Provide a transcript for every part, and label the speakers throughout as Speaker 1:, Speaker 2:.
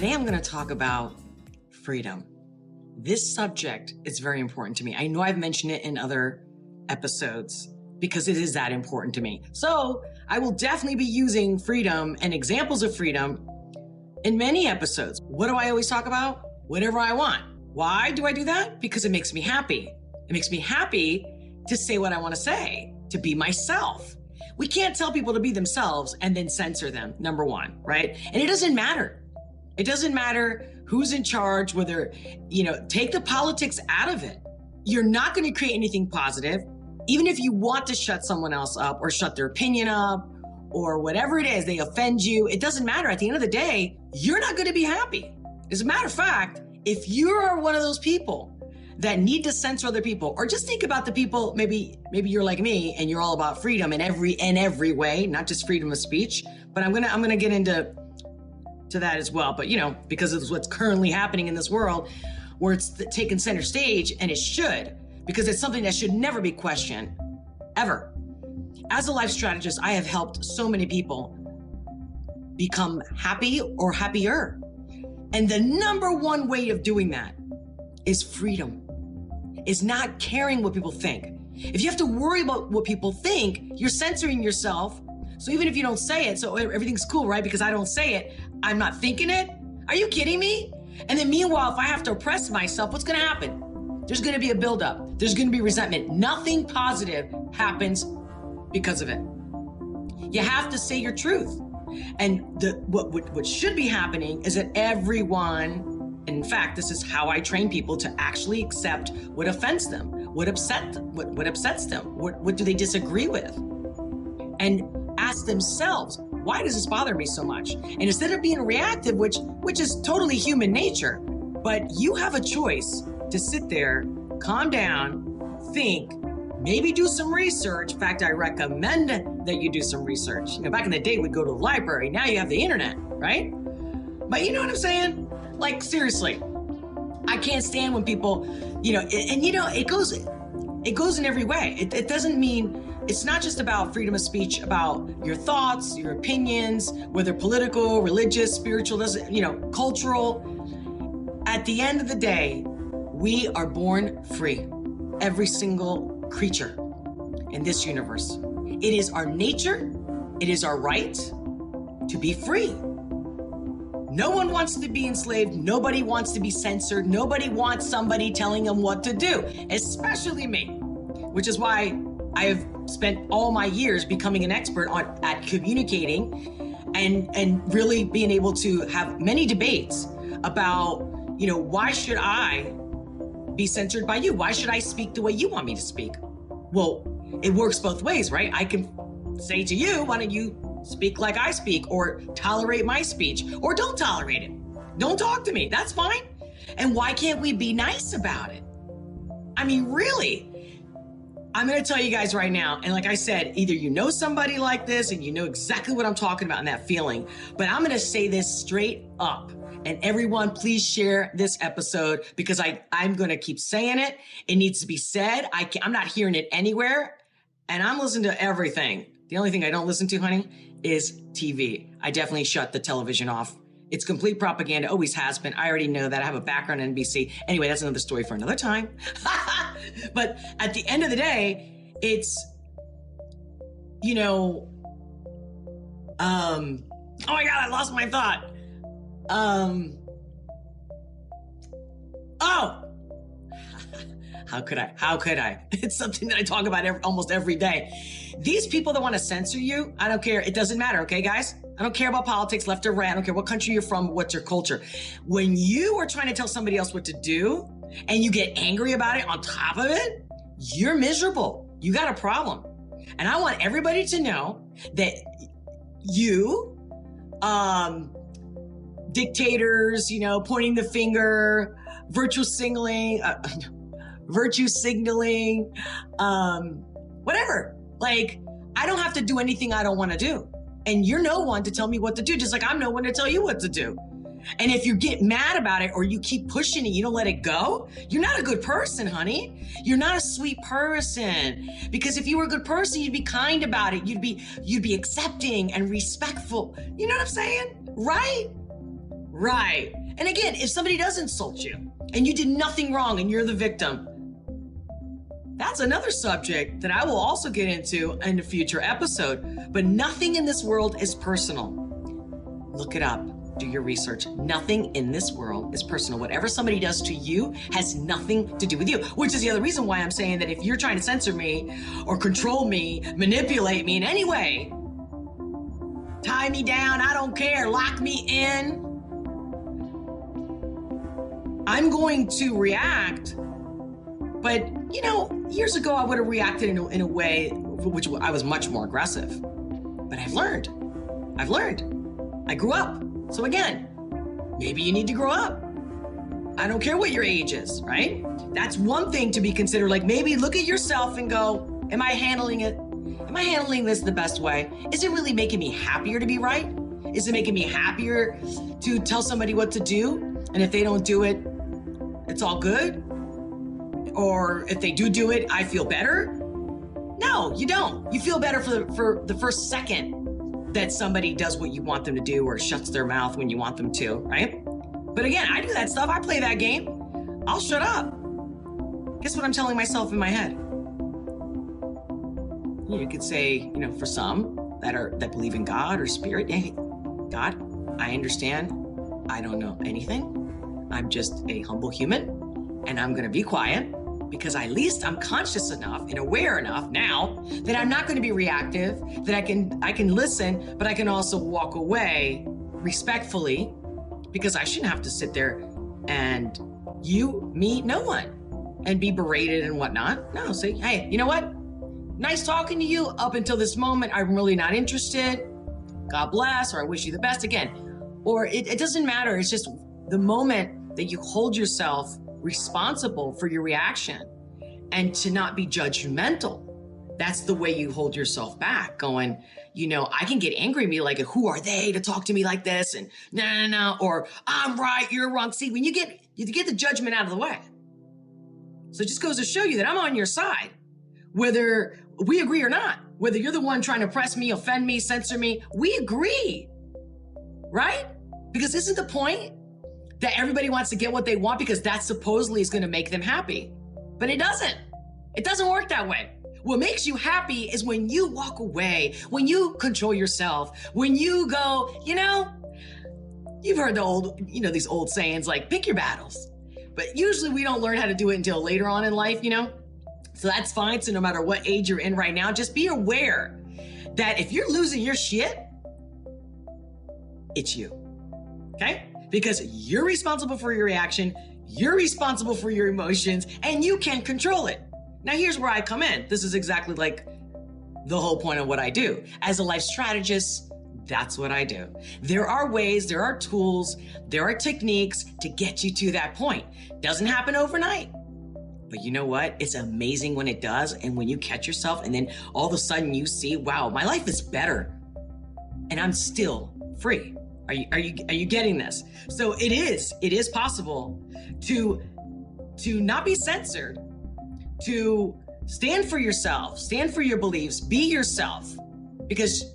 Speaker 1: Today I'm going to talk about freedom. This subject is very important to me. I know I've mentioned it in other episodes because it is that important to me. So I will definitely be using freedom and examples of freedom in many episodes. What do I always talk about? Whatever I want. Why do I do that? Because it makes me happy. It makes me happy to say what I want to say, to be myself. We can't tell people to be themselves and then censor them, number one, right? And it doesn't matter. It doesn't matter who's in charge, whether, take the politics out of it. You're not going to create anything positive. Even if you want to shut someone else up or shut their opinion up or whatever it is, they offend you. It doesn't matter. At the end of the day, you're not going to be happy. As a matter of fact, if you're one of those people that need to censor other people, or just think about the people, maybe you're like me and you're all about freedom in every way, not just freedom of speech, but I'm gonna get into that as well. But because of what's currently happening in this world, where it's taken center stage, and it should, because it's something that should never be questioned, ever. As a life strategist, I have helped so many people become happy or happier. And the number one way of doing that is freedom, is not caring what people think. If you have to worry about what people think, you're censoring yourself. So even if you don't say it, so everything's cool, right? Because I don't say it, I'm not thinking it. Are you kidding me? And then meanwhile, if I have to oppress myself, what's gonna happen? There's gonna be a buildup. There's gonna be resentment. Nothing positive happens because of it. You have to say your truth. And what should be happening is that everyone, and in fact, this is how I train people to actually accept what offends them, what upsets them, what do they disagree with, and ask themselves, why does this bother me so much? And instead of being reactive, which is totally human nature, but you have a choice to sit there, calm down, think, maybe do some research. In fact, I recommend that you do some research. Back in the day, we'd go to the library. Now you have the internet, right? But you know what I'm saying? Like, seriously, I can't stand when people, it goes in every way. It doesn't mean, it's not just about freedom of speech, about your thoughts, your opinions, whether political, religious, spiritual, cultural. At the end of the day, we are born free. Every single creature in this universe. It is our nature, it is our right to be free. No one wants to be enslaved, nobody wants to be censored, nobody wants somebody telling them what to do, especially me, which is why I have spent all my years becoming an expert at communicating and really being able to have many debates about, why should I be censored by you? Why should I speak the way you want me to speak? Well, it works both ways, right? I can say to you, why don't you speak like I speak, or tolerate my speech, or don't tolerate it. Don't talk to me. That's fine. And why can't we be nice about it? I mean, really, I'm going to tell you guys right now. And like I said, either you know somebody like this and you know exactly what I'm talking about and that feeling, but I'm going to say this straight up. And everyone, please share this episode, because I'm going to keep saying it. It needs to be said. I'm not hearing it anywhere. And I'm listening to everything. The only thing I don't listen to, honey, is TV. I definitely shut the television off. It's complete propaganda, always has been. I already know that. I have a background in NBC. Anyway, that's another story for another time. But at the end of the day, it's, oh my God, I lost my thought. How could I? It's something that I talk about almost every day. These people that want to censor you, I don't care. It doesn't matter. Okay, guys? I don't care about politics, left or right. I don't care what country you're from, what's your culture. When you are trying to tell somebody else what to do and you get angry about it on top of it, you're miserable. You got a problem. And I want everybody to know that you, dictators, pointing the finger, virtue signaling, whatever. Like, I don't have to do anything I don't want to do. And you're no one to tell me what to do, just like I'm no one to tell you what to do. And if you get mad about it or you keep pushing it, you don't let it go, you're not a good person, honey. You're not a sweet person. Because if you were a good person, you'd be kind about it. You'd be accepting and respectful. You know what I'm saying? Right? Right. And again, if somebody does insult you and you did nothing wrong and you're the victim, that's another subject that I will also get into in a future episode. But nothing in this world is personal. Look it up. Do your research. Nothing in this world is personal. Whatever somebody does to you has nothing to do with you, which is the other reason why I'm saying that if you're trying to censor me or control me, manipulate me in any way, tie me down, I don't care, lock me in, I'm going to react. But, you know, years ago, I would have reacted in a way which I was much more aggressive. But I've learned. I grew up. So again, maybe you need to grow up. I don't care what your age is, right? That's one thing to be considered. Like maybe look at yourself and go, am I handling it? Am I handling this the best way? Is it really making me happier to be right? Is it making me happier to tell somebody what to do? And if they don't do it, it's all good? Or if they do it, I feel better? No, you don't. You feel better for the first second that somebody does what you want them to do or shuts their mouth when you want them to, right? But again, I do that stuff. I play that game. I'll shut up. Guess what I'm telling myself in my head? You could say, for some that believe in God or spirit, hey, God, I understand. I don't know anything. I'm just a humble human and I'm going to be quiet because at least I'm conscious enough and aware enough now that I'm not going to be reactive, that I can listen, but I can also walk away respectfully because I shouldn't have to sit there and no one, and be berated and whatnot. No, say, hey, you know what? Nice talking to you. Up until this moment, I'm really not interested. God bless, or I wish you the best again. Or it doesn't matter. It's just the moment that you hold yourself responsible for your reaction and to not be judgmental. That's the way you hold yourself back going, I can get angry and be like, who are they to talk to me like this? And no, or I'm right, you're wrong. See, when you get the judgment out of the way. So it just goes to show you that I'm on your side, whether we agree or not, whether you're the one trying to press me, offend me, censor me, we agree, right? Because isn't the point that everybody wants to get what they want because that supposedly is going to make them happy? But it doesn't. It doesn't work that way. What makes you happy is when you walk away, when you control yourself, when you go, you've heard these old sayings like pick your battles. But usually we don't learn how to do it until later on in life, So that's fine. So no matter what age you're in right now, just be aware that if you're losing your shit, it's you. Okay? Because you're responsible for your reaction, you're responsible for your emotions, and you can control it. Now, here's where I come in. This is exactly like the whole point of what I do. As a life strategist, that's what I do. There are ways, there are tools, there are techniques to get you to that point. Doesn't happen overnight. But you know what? It's amazing when it does. And when you catch yourself and then all of a sudden you see, wow, my life is better and I'm still free. Are you getting this? So it is possible to not be censored, to stand for yourself, stand for your beliefs, be yourself, because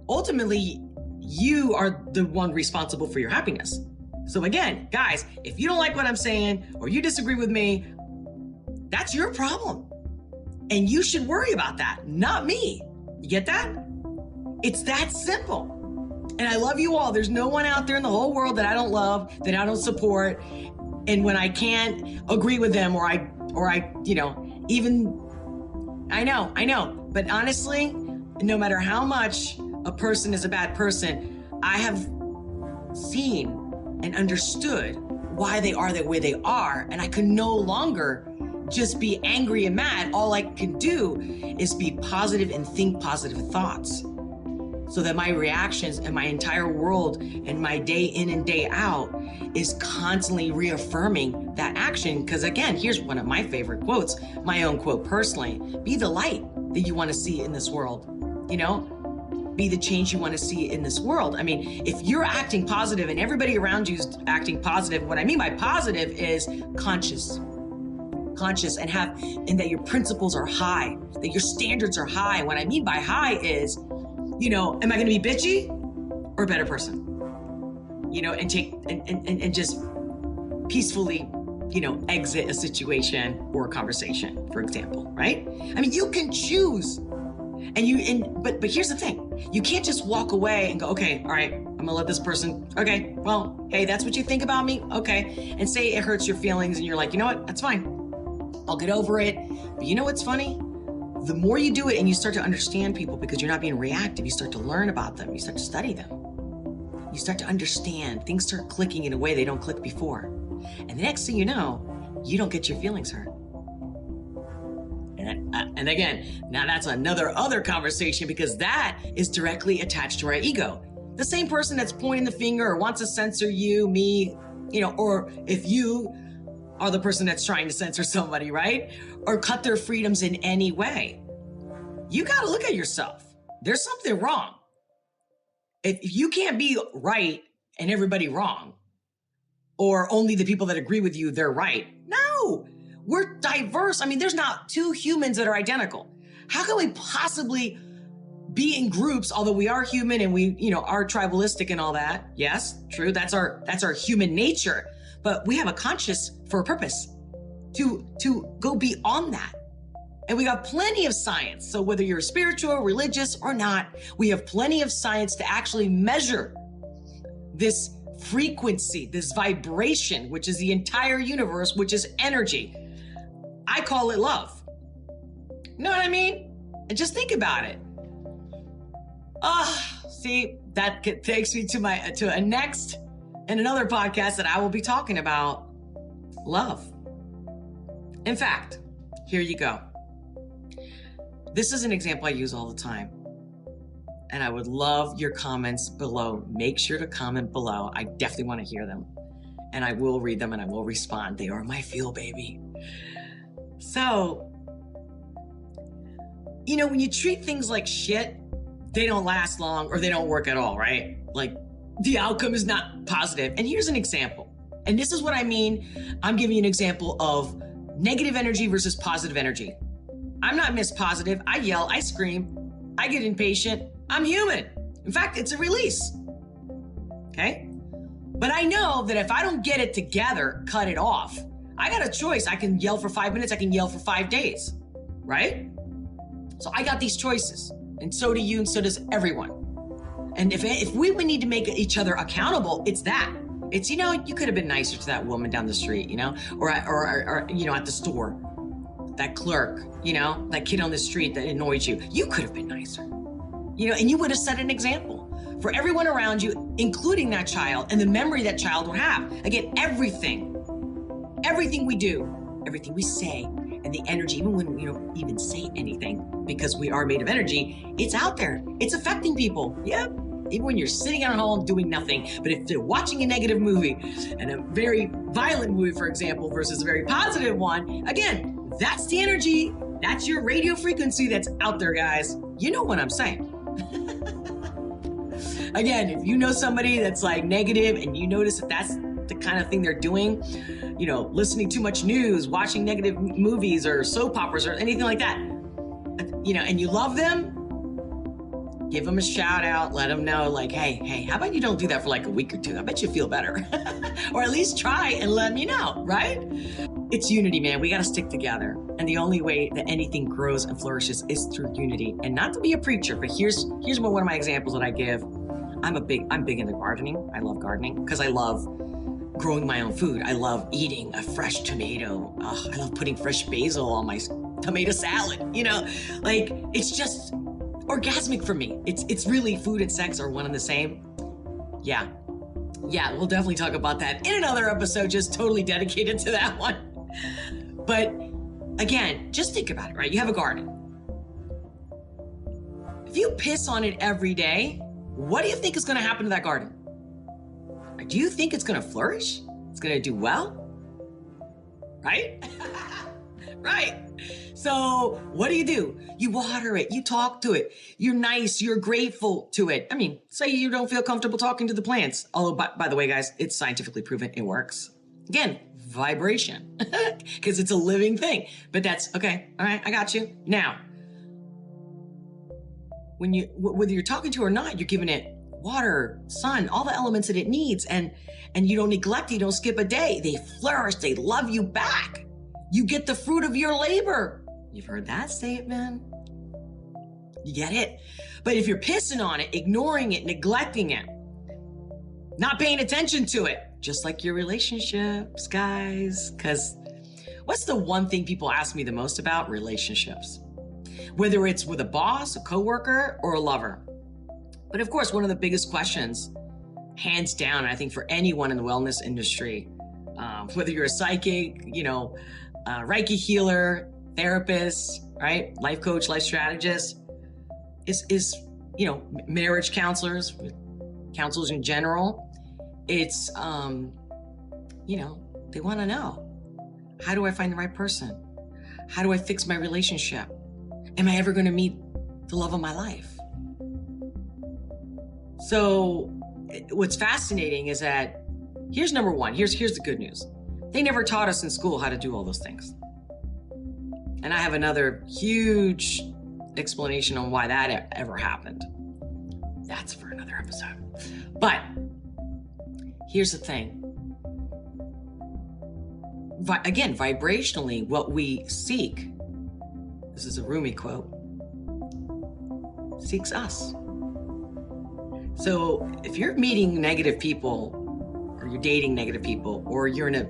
Speaker 1: ultimately you are the one responsible for your happiness. So again, guys, if you don't like what I'm saying or you disagree with me, that's your problem. And you should worry about that, not me. You get that? It's that simple. And I love you all. There's no one out there in the whole world that I don't love, that I don't support. And when I can't agree with them I know. But honestly, no matter how much a person is a bad person, I have seen and understood why they are the way they are. And I can no longer just be angry and mad. All I can do is be positive and think positive thoughts, so that my reactions and my entire world and my day in and day out is constantly reaffirming that action. Because again, here's one of my favorite quotes, my own quote personally: be the light that you want to see in this world. Be the change you want to see in this world. I mean, if you're acting positive and everybody around you is acting positive, what I mean by positive is conscious, and that your principles are high, that your standards are high. What I mean by high is, am I going to be bitchy or a better person? and take and just peacefully, exit a situation or a conversation, for example, right? I mean, you can choose. But here's the thing. You can't just walk away and go, okay, all right, I'm gonna let this person, okay, well, hey, that's what you think about me? Okay. And say it hurts your feelings and you're like, you know what, that's fine. I'll get over it. But you know what's funny? The more you do it and you start to understand people because you're not being reactive, you start to learn about them, you start to study them. You start to understand, things start clicking in a way they don't click before. And the next thing you know, you don't get your feelings hurt. And again, now that's other conversation because that is directly attached to our ego. The same person that's pointing the finger or wants to censor you, me, or if you are the person that's trying to censor somebody, right? Or cut their freedoms in any way. You got to look at yourself. There's something wrong. If you can't be right and everybody wrong, or only the people that agree with you, they're right. No, we're diverse. I mean, there's not two humans that are identical. How can we possibly be in groups, although we are human and we, are tribalistic and all that? Yes, true. That's our human nature. But we have a conscience for a purpose to go beyond that. And we got plenty of science. So whether you're spiritual, religious or not, we have plenty of science to actually measure this frequency, this vibration, which is the entire universe, which is energy. I call it love. You know what I mean? And just think about it. See, that takes me to a next and another podcast that I will be talking about love. In fact, here you go. This is an example I use all the time. And I would love your comments below. Make sure to comment below. I definitely want to hear them. And I will read them and I will respond. They are my fuel, baby. So, when you treat things like shit, they don't last long or they don't work at all, right? Like the outcome is not positive. And here's an example. And this is what I mean. I'm giving you an example of negative energy versus positive energy. I'm not Miss Positive. I yell, I scream, I get impatient. I'm human. In fact, it's a release. Okay? But I know that if I don't get it together, cut it off, I got a choice. I can yell for 5 minutes. I can yell for 5 days. Right? So I got these choices. And so do you, and so does everyone. And if we would need to make each other accountable, it's that. It's, you could have been nicer to that woman down the street, or at the store. That clerk, that kid on the street that annoyed you. You could have been nicer. And you would have set an example for everyone around you, including that child and the memory that child will have. Again, everything we do, everything we say, and the energy, even when we don't even say anything, because we are made of energy, it's out there. It's affecting people. Yep. Even when you're sitting at home doing nothing. But if they're watching a negative movie and a very violent movie, for example, versus a very positive one, again, that's the energy. That's your radio frequency that's out there, guys. You know what I'm saying. Again, if you know somebody that's like negative and you notice that that's the kind of thing they're doing, listening too much news, watching negative movies or soap operas or anything like that, and you love them, give them a shout out, let them know like, hey, how about you don't do that for like a week or two? I bet you feel better. Or at least try and let me know, right? It's unity, man. We got to stick together. And the only way that anything grows and flourishes is through unity. And not to be a preacher, but here's one of my examples that I give. I'm big into gardening. I love gardening because I love growing my own food. I love eating a fresh tomato. I love putting fresh basil on my tomato salad. It's just orgasmic for me. It's really food and sex are one and the same. Yeah, we'll definitely talk about that in another episode, just totally dedicated to that one. But again, just think about it, right? You have a garden. If you piss on it every day, what do you think is going to happen to that garden? Do you think it's going to flourish? It's going to do well? Right? Right. So what do? You water it. You talk to it. You're nice. You're grateful to it. I mean, say you don't feel comfortable talking to the plants. Although, by the way, guys, it's scientifically proven it works. Again, vibration, because it's a living thing. But that's okay. All right, I got you. Now, whether you're talking to it or not, you're giving it water, sun, all the elements that it needs, and you don't neglect it, you don't skip a day, they flourish, they love you back. You get the fruit of your labor. You've heard that statement. You get it? But if you're pissing on it, ignoring it, neglecting it, not paying attention to it, just like your relationships, guys, because what's the one thing people ask me the most about? Relationships. Whether it's with a boss, a coworker, or a lover. But of course, one of the biggest questions, hands down, I think for anyone in the wellness industry, whether you're a psychic, Reiki healer, therapist, right? Life coach, life strategist, is marriage counselors in general. It's, they want to know, how do I find the right person? How do I fix my relationship? Am I ever going to meet the love of my life? So what's fascinating is that here's number one. Here's the good news. They never taught us in school how to do all those things. And I have another huge explanation on why that ever happened. That's for another episode. But here's the thing. Again, vibrationally, what we seek, this is a Rumi quote, seeks us. So if you're meeting negative people, or you're dating negative people, or you're in a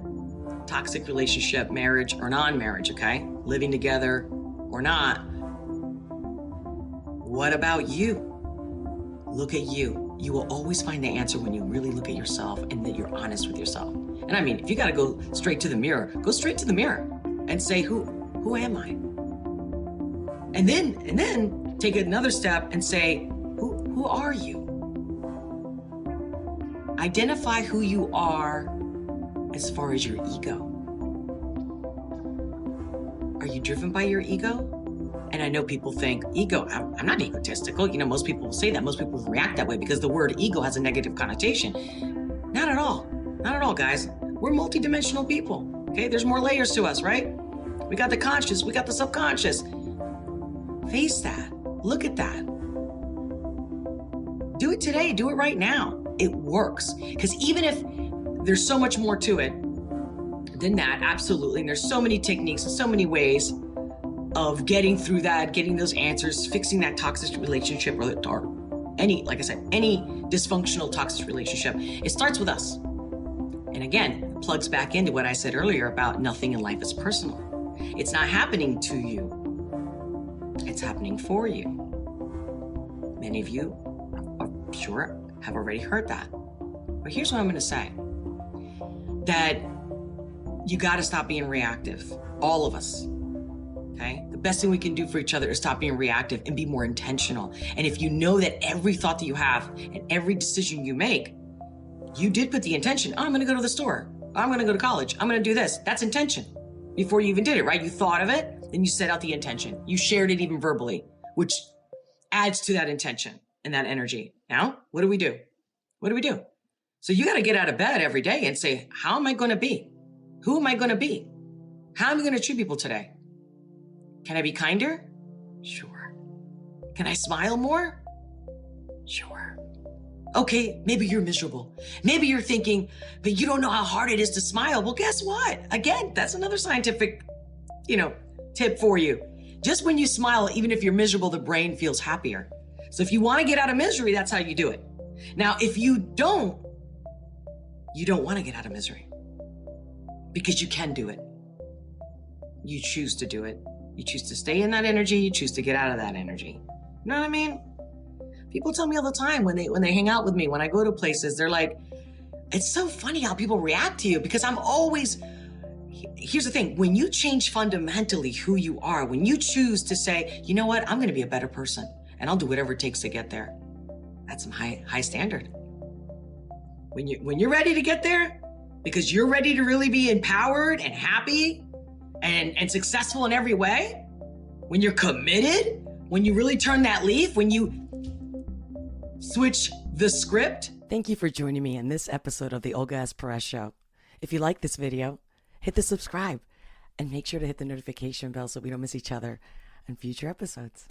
Speaker 1: toxic relationship, marriage or non-marriage, okay? Living together or not, what about you? Look at you. You will always find the answer when you really look at yourself and that you're honest with yourself. And I mean, if you got to go straight to the mirror, go straight to the mirror and say, who am I? And then take another step and say, who are you? Identify who you are as far as your ego. Are you driven by your ego? And I know people think, ego, I'm not egotistical. Most people will say that. Most people react that way because the word ego has a negative connotation. Not at all. Not at all, guys. We're multidimensional people, okay? There's more layers to us, right? We got the conscious, we got the subconscious. Face that. Look at that. Do it today. Do it right now. It works. Because even if there's so much more to it than that, absolutely. And there's so many techniques and so many ways of getting through that, getting those answers, fixing that toxic relationship or any, like I said, any dysfunctional toxic relationship. It starts with us. And again, it plugs back into what I said earlier about nothing in life is personal. It's not happening to you. It's happening for you. Many of you, I'm sure, have already heard that. But here's what I'm going to say. That you got to stop being reactive. All of us. Okay? The best thing we can do for each other is stop being reactive and be more intentional. And if you know that every thought that you have and every decision you make, you did put the intention, I'm going to go to the store. I'm going to go to college. I'm going to do this. That's intention. Before you even did it, right? You thought of it, then you set out the intention. You shared it even verbally, which adds to that intention and that energy. Now, what do we do? What do we do? So you got to get out of bed every day and say, how am I going to be? Who am I going to be? How am I going to treat people today? Can I be kinder? Sure. Can I smile more? Sure. Okay, maybe you're miserable. Maybe you're thinking, but you don't know how hard it is to smile. Well, guess what? Again, that's another scientific, tip for you. Just when you smile, even if you're miserable, the brain feels happier. So if you want to get out of misery, that's how you do it. Now, if you don't want to get out of misery because you can do it. You choose to do it. You choose to stay in that energy. You choose to get out of that energy. You know what I mean? People tell me all the time when they hang out with me, when I go to places, they're like, it's so funny how people react to you because here's the thing. When you change fundamentally who you are, when you choose to say, you know what, I'm going to be a better person and I'll do whatever it takes to get there. That's some high standard. When you're ready to get there, because you're ready to really be empowered and happy and successful in every way, when you're committed, when you really turn that leaf, when you switch the script.
Speaker 2: Thank you for joining me in this episode of the Olga S. Pérez Show. If you like this video, hit the subscribe and make sure to hit the notification bell so we don't miss each other in future episodes.